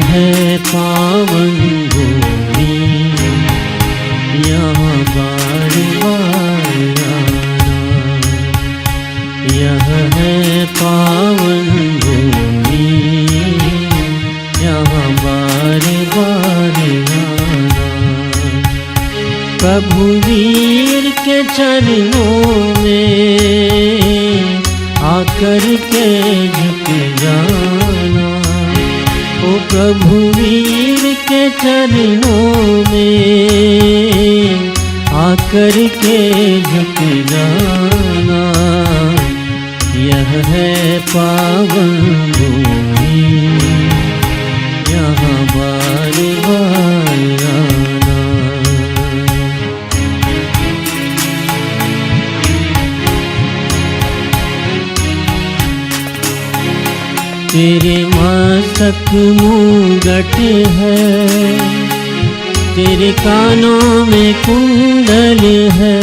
है पावन भूमि, यहाँ बार बार आना। यह है पावन भूमि, यहाँ बार बार आना। प्रभु वीर के चरणों में आकर के झुक जाना। ओ प्रभु वीर के चरणों में आकर के झुक जाना। यह है पावन भूमि, यहाँ बार बार आना। तेरे मस्तक मुगट है, तेरे कानों में कुंडल है।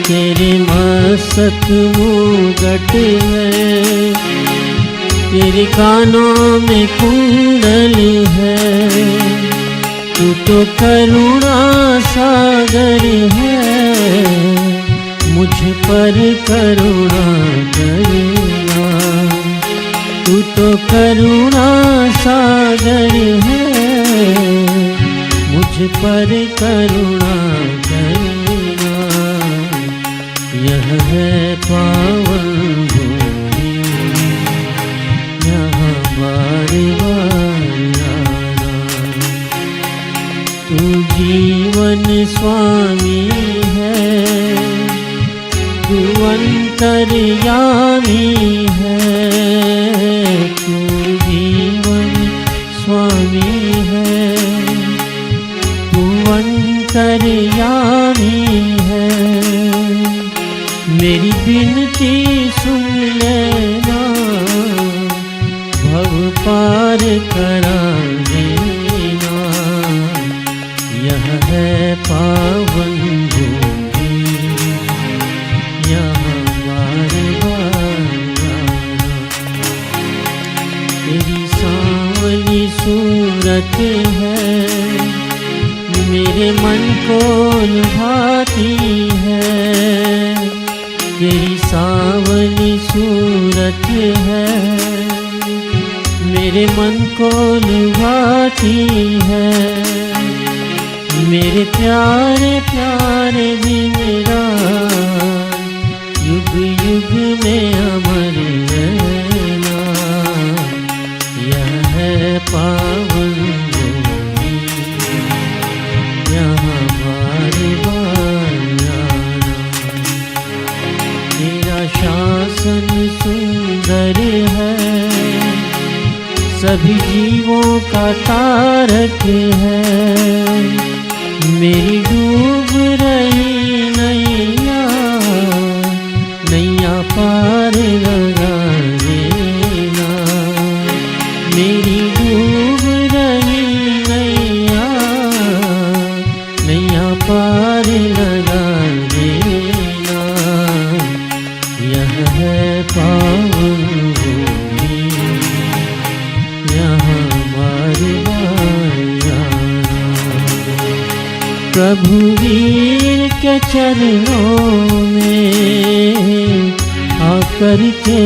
तेरे मस्तक मुगट है, तेरे कानों में कुंडल है। तू तो करुणा सागर है, मुझ पर करुणा करना। तू तो करुणा सागर है, मुझ पर करुणा करना। यह है पावन भूमि, यहाँ बार बार आना। तू जीवन स्वामी है, तू अंतर्यामी है। तू जीवन स्वामी है, तू अंतर्यामी है। मेरी विनती सुन लेना, भव पार करा देना। यह है पावन भूमि, यहाँ बार बार आना। तेरी सांवली सूरत है, मेरे मन को लुभाती है। तेरी सांवली सूरत है, मेरे मन को लुभाती है। मेरे प्यारे प्यारे दिन रात युग युग में अमर रहना। यह है पावन भूमि, यहाँ बार बार आना। तेरा शासन सुंदर है, सभी जीवों का तारक है। मेरी डूब रही नैया, नैया पार लगा देना। मेरी डूब रही नैया, नैया पार लगा देना। यह है पावन भूमि, यहाँ बार बार आना। प्रभु वीर के चरणों में आकर के